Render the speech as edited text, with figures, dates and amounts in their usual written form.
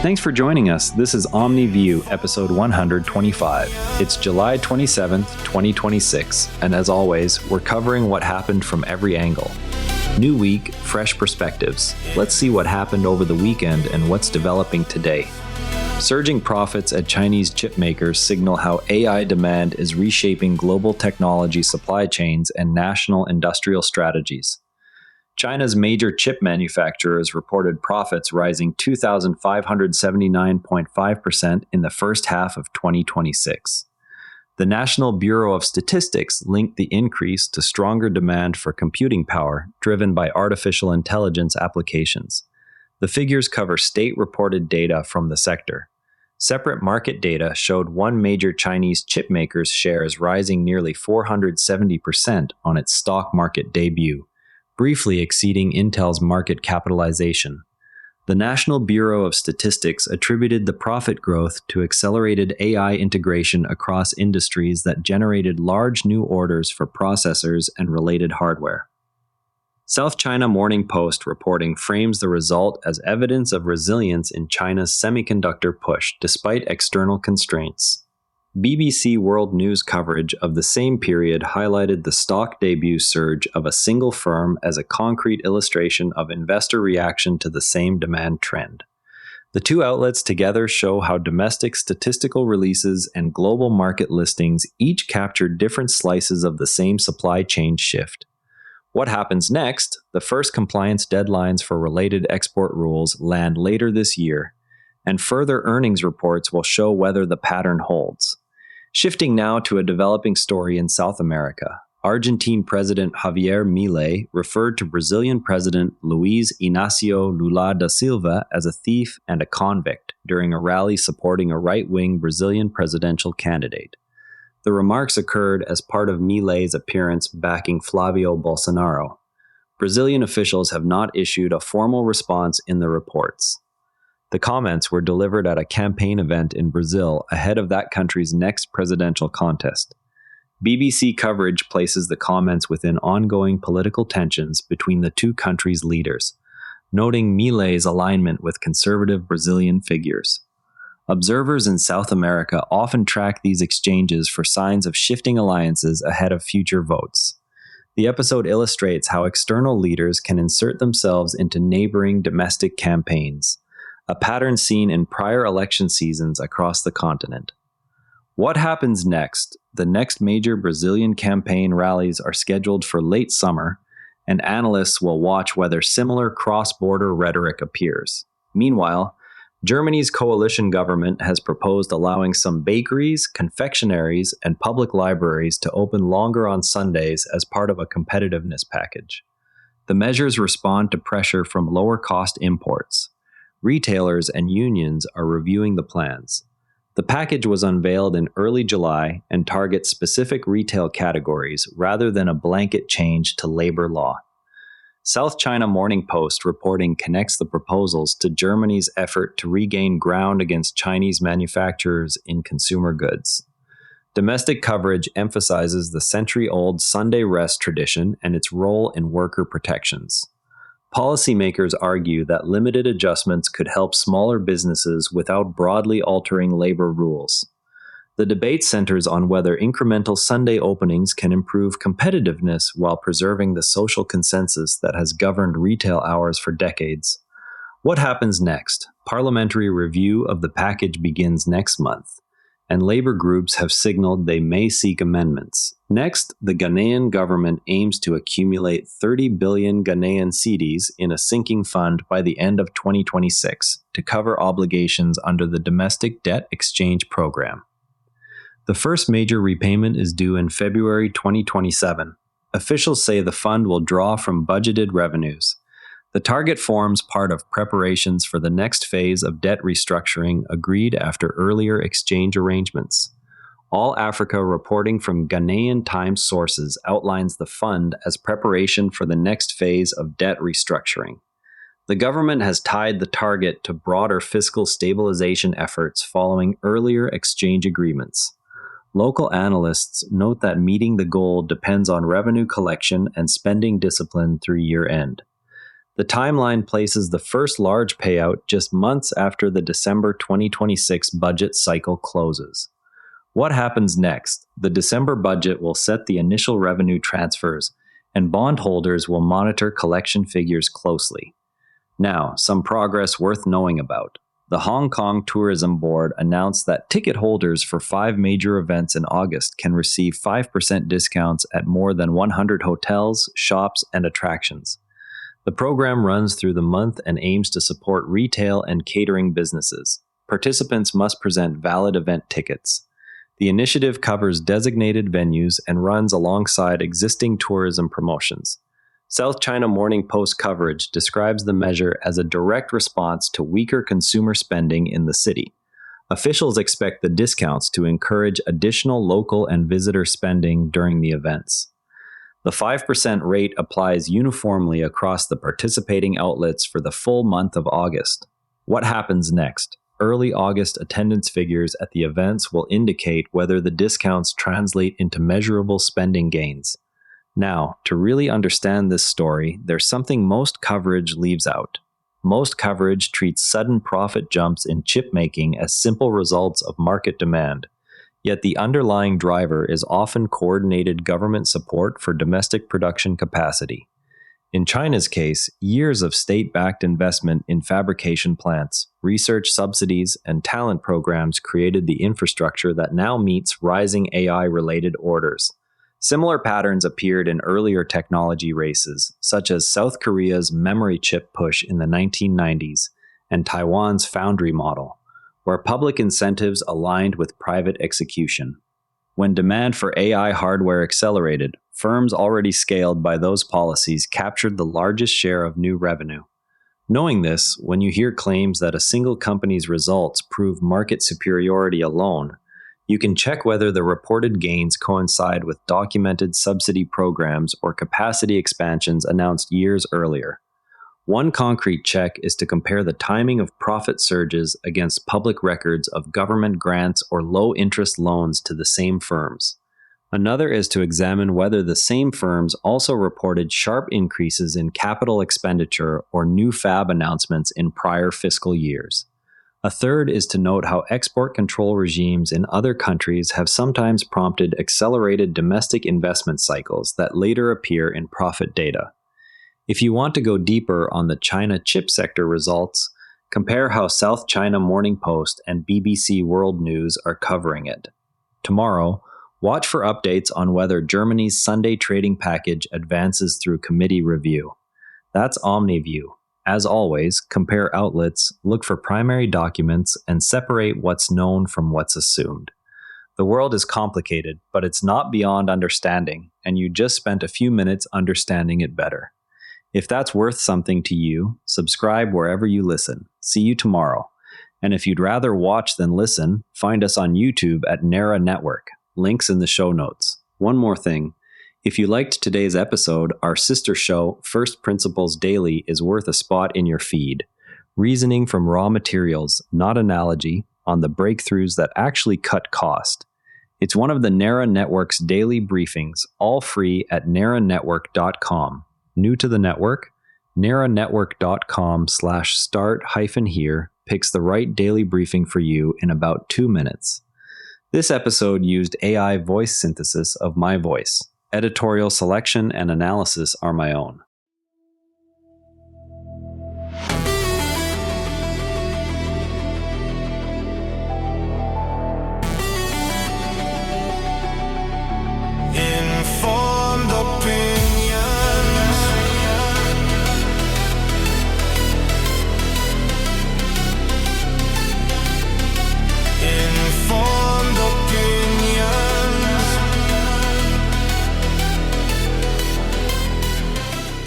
Thanks for joining us. This is Omni View, episode 125. It's July 27th, 2026, and as always, we're covering what happened from every angle. New week, fresh perspectives. Let's see what happened over the weekend and what's developing today. Surging profits at Chinese chipmakers signal how AI demand is reshaping global technology supply chains and national industrial strategies. China's major chip manufacturers reported profits rising 2,579.5% in the first half of 2026. The National Bureau of Statistics linked the increase to stronger demand for computing power driven by artificial intelligence applications. The figures cover state-reported data from the sector. Separate market data showed one major Chinese chipmaker's shares rising nearly 470% on its stock market debut, briefly exceeding Intel's market capitalization. The National Bureau of Statistics attributed the profit growth to accelerated AI integration across industries that generated large new orders for processors and related hardware. South China Morning Post reporting frames the result as evidence of resilience in China's semiconductor push despite external constraints. BBC World News coverage of the same period highlighted the stock debut surge of a single firm as a concrete illustration of investor reaction to the same demand trend. The two outlets together show how domestic statistical releases and global market listings each capture different slices of the same supply chain shift. What happens next? The first compliance deadlines for related export rules land later this year, and further earnings reports will show whether the pattern holds. Shifting now to a developing story in South America, Argentine President Javier Milei referred to Brazilian President Luiz Inácio Lula da Silva as a thief and a convict during a rally supporting a right-wing Brazilian presidential candidate. The remarks occurred as part of Milei's appearance backing Flavio Bolsonaro. Brazilian officials have not issued a formal response in the reports. The comments were delivered at a campaign event in Brazil ahead of that country's next presidential contest. BBC coverage places the comments within ongoing political tensions between the two countries' leaders, noting Milei's alignment with conservative Brazilian figures. Observers in South America often track these exchanges for signs of shifting alliances ahead of future votes. The episode illustrates how external leaders can insert themselves into neighboring domestic campaigns, a pattern seen in prior election seasons across the continent. What happens next? The next major Brazilian campaign rallies are scheduled for late summer, and analysts will watch whether similar cross-border rhetoric appears. Meanwhile, Germany's coalition government has proposed allowing some bakeries, confectionaries, and public libraries to open longer on Sundays as part of a competitiveness package. The measures respond to pressure from lower-cost imports. Retailers and unions are reviewing the plans. The package was unveiled in early July and targets specific retail categories rather than a blanket change to labor law. South China Morning Post reporting connects the proposals to Germany's effort to regain ground against Chinese manufacturers in consumer goods. Domestic coverage emphasizes the century-old Sunday rest tradition and its role in worker protections. Policymakers argue that limited adjustments could help smaller businesses without broadly altering labor rules. The debate centers on whether incremental Sunday openings can improve competitiveness while preserving the social consensus that has governed retail hours for decades. What happens next? Parliamentary review of the package begins next month, and labor groups have signaled they may seek amendments. Next, the Ghanaian government aims to accumulate 30 billion Ghanaian cedis in a sinking fund by the end of 2026 to cover obligations under the Domestic Debt Exchange Program. The first major repayment is due in February 2027. Officials say the fund will draw from budgeted revenues. The target forms part of preparations for the next phase of debt restructuring agreed after earlier exchange arrangements. All Africa reporting from Ghanaian Times sources outlines the fund as preparation for the next phase of debt restructuring. The government has tied the target to broader fiscal stabilization efforts following earlier exchange agreements. Local analysts note that meeting the goal depends on revenue collection and spending discipline through year-end. The timeline places the first large payout just months after the December 2026 budget cycle closes. What happens next? The December budget will set the initial revenue transfers, and bondholders will monitor collection figures closely. Now, some progress worth knowing about. The Hong Kong Tourism Board announced that ticket holders for 5 major events in August can receive 5% discounts at more than 100 hotels, shops, and attractions. The program runs through the month and aims to support retail and catering businesses. Participants must present valid event tickets. The initiative covers designated venues and runs alongside existing tourism promotions. South China Morning Post coverage describes the measure as a direct response to weaker consumer spending in the city. Officials expect the discounts to encourage additional local and visitor spending during the events. The 5% rate applies uniformly across the participating outlets for the full month of August. What happens next? Early August attendance figures at the events will indicate whether the discounts translate into measurable spending gains. Now, to really understand this story, there's something most coverage leaves out. Most coverage treats sudden profit jumps in chip making as simple results of market demand. Yet the underlying driver is often coordinated government support for domestic production capacity. In China's case, years of state-backed investment in fabrication plants, research subsidies, and talent programs created the infrastructure that now meets rising AI-related orders. Similar patterns appeared in earlier technology races, such as South Korea's memory chip push in the 1990s and Taiwan's foundry model, where public incentives aligned with private execution. When demand for AI hardware accelerated, firms already scaled by those policies captured the largest share of new revenue. Knowing this, when you hear claims that a single company's results prove market superiority alone, you can check whether the reported gains coincide with documented subsidy programs or capacity expansions announced years earlier. One concrete check is to compare the timing of profit surges against public records of government grants or low-interest loans to the same firms. Another is to examine whether the same firms also reported sharp increases in capital expenditure or new fab announcements in prior fiscal years. A third is to note how export control regimes in other countries have sometimes prompted accelerated domestic investment cycles that later appear in profit data. If you want to go deeper on the China chip sector results, compare how South China Morning Post and BBC World News are covering it. Tomorrow, watch for updates on whether Germany's Sunday trading package advances through committee review. That's Omni View. As always, compare outlets, look for primary documents, and separate what's known from what's assumed. The world is complicated, but it's not beyond understanding, and you just spent a few minutes understanding it better. If that's worth something to you, subscribe wherever you listen. See you tomorrow. And if you'd rather watch than listen, find us on YouTube at Nera Network. Links in the show notes. One more thing. If you liked today's episode, our sister show, First Principles Daily, is worth a spot in your feed. Reasoning from raw materials, not analogy, on the breakthroughs that actually cut cost. It's one of the Nera Network's daily briefings, all free at neranetwork.com. New to the network? neranetwork.com/start-here picks the right daily briefing for you in about 2 minutes. This episode used AI voice synthesis of my voice. Editorial selection and analysis are my own.